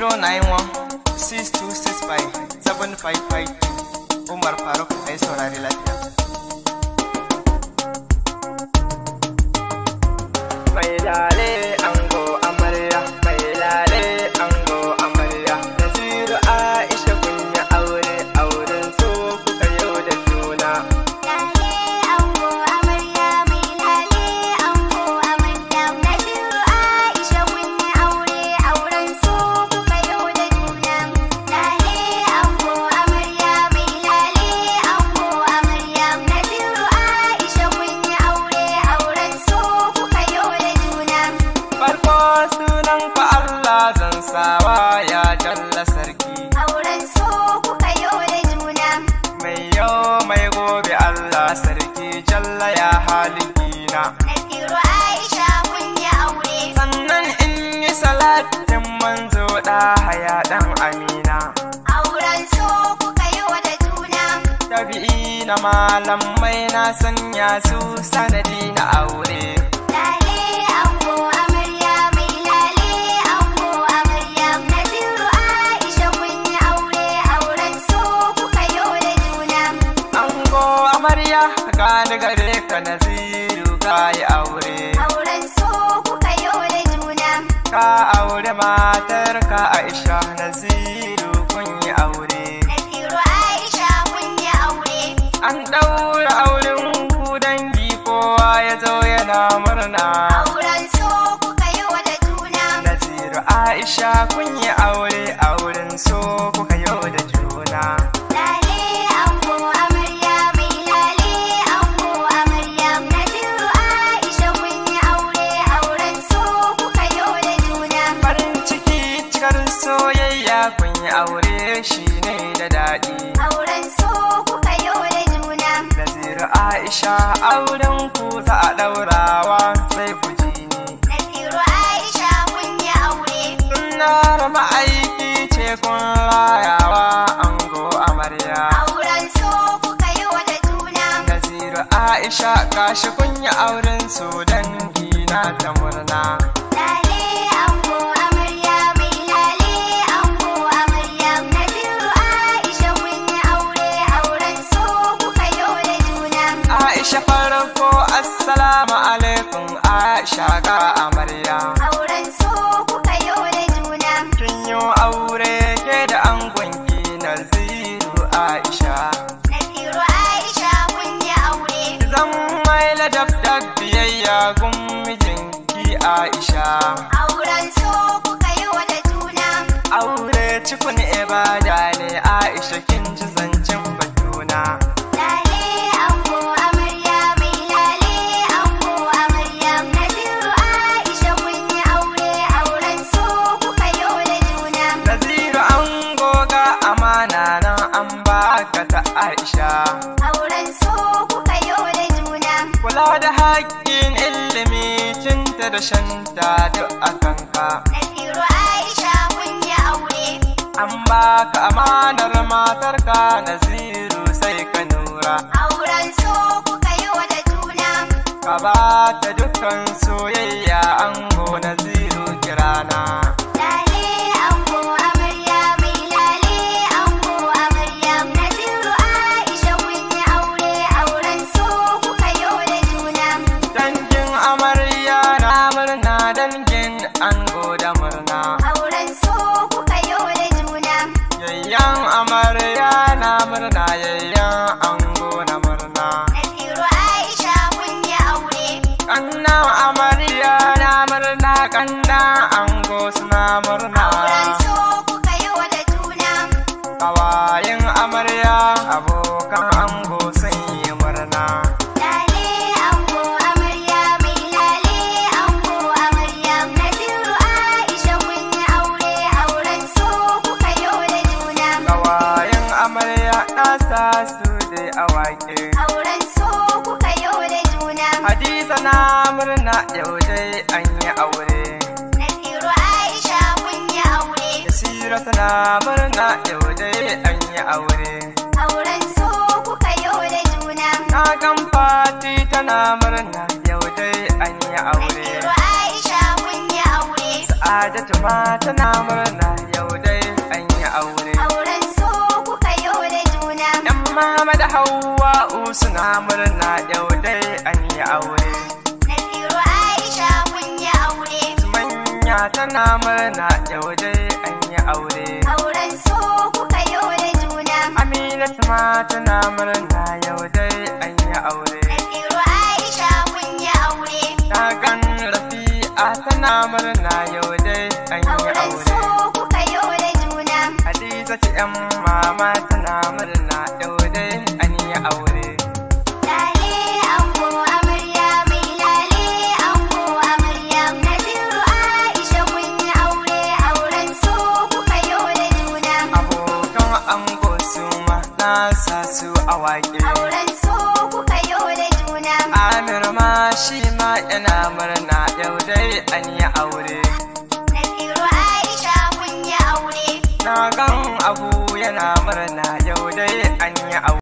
091-6265-7552 Umar Faruk ai saurari lafiya. Mai lale ango amarya, mai lale ango amarya, Naziru Aisha kun yi aure, auren so kuka yau da juna. Lale ango amarya, mai lale ango amarya, Naziru Aisha kun yi aure, auren so kuka yau da juna. Lale ango amarya, mai lale ango amarya, Naziru Aisha kun yi aure, auren so kuka yau da juna. Farko sunan ka Allah zan sawa ya jalla sarki. Auren so kuka yau da juna. Mai yau mai gobe Allah sarki jalla ya halikina. Naziru Aisha kun yi aure. Sannan in yi salatin manzo da haya dan Amina. Auren so kuka yau da juna. Tabi'i na malamai na sanya su sanadi na aure. Lale ango amarya, mai lale ango amarya, Naziru Aisha kun yi aure, auren so kuka yau da juna. Ango amarya gani gare ka Naziru ka yi aure. Auren so kuka yau da juna. Ka aure matar ka Aisha Naziru kun yi aure. Naziru Aisha kun yi aure. An ɗaura auren ku dangi kowa ya zo yana murna. Auren so kuka yau da juna. Naziru Aisha kun yi aure, auren so kuka yau da juna. Lale ango amarya, mai lale ango amarya, Naziru Aisha kun yi aure, auren so kuka yau da juna. Farin ciki cikar soyayya kun yi aure shi ne da daɗi. Auren so kuka yau da juna. Naziru Aisha auren ku za a ɗaurawa sai ku ji ni. Naziru Aisha kun yi aure. Sunnar ma'aiki ce kun rayawa ango amarya. Auren so kuka yau da juna. Naziru Aisha gashi kun yi auren su dangi na ta murna. Lale ango amarya, mai lale ango amarya, Naziru Aisha kun yi aure, auren so kuka yau da juna. Aisha farko assalamu alaikum Aisha ga amarya. Auren so kuka yau da juna. Kin yi aure ke da angonki Naziru Aisha. Naziru Aisha kun yi aure. Zan mai ladab da biyayya gun mijinki Aisha. Auren so kuka yau da juna. Aure cikun ibada ne Aisha kin ji zancen batuna. Lale ango amarya, mai lale ango amarya, Naziru Aisha kun yi aure, auren so kuka yau da juna. Naziru an goga amana nan an baka ta Aisha. Auren so kuka yau da juna. Kula da haƙƙin ilimi cinta da shanta duk a kanka. Naziru Aisha kun yi aure. An baka amanar matarka Naziru sai ka nura. Auren so kuka yau da juna. Ka ba ta dukkan soyayya ango Naziru kirana. Lale ango amarya, mai lale ango amarya, Naziru Aisha kun yi aure, auren so kuka yau da juna. Dangin amarya na murna dangin ango da murna. Auren so kuka yau da juna. Yayyan amarya na murna yayyan ango na murna. Naziru Aisha kun yi aure. Kannan amarya na murna kannan ango suna murna. Auren so kuka yau da juna. Kawayen amarya abokan ango sun yi murna. Lale ango amarya, mai lale ango amarya, Naziru Aisha kun yi aure, auren so kuka yau da juna. Kawayen amarya na sa su dai awake. Auren so kuka yau da juna. Hadiza na murna yau dai an yi aure. Naziru Aisha kun yi aure. Yasira tana murna yau dai an yi aure. Auren so kuka yau da juna. Na gan Fati tana murna yau dai an yi aure. Naziru Aisha kun yi aure. Sa'adatu ma tana murna yau Hawwa'u suna murna yau dai an yi aure. Naziru Aisha kun yi aure. Manya tana murna yau dai an yi aure. Auren so kuka yo da juna. Aminatu ma tana murna yau dai an yi aure. Naziru Aisha kun yi aure. Na gan Rafi'a tana murna yau dai an yi Auren so aure. kuka yo da juna. Hadizatu 'yan mama tana murna yau dai an yi aure. Lale ango amarya mai lale ango amarya. Naziru Aisha kun yi aure. Auren so kuka yo da juna. Abokan ango su ma na sa su a waƙe. Auren so kuka yo da juna. Amir ma shi ma yana murna yau dai an yi aure. Naziru Aisha kun yi aure. Na gan Abu yana murna yau dai an yi aure.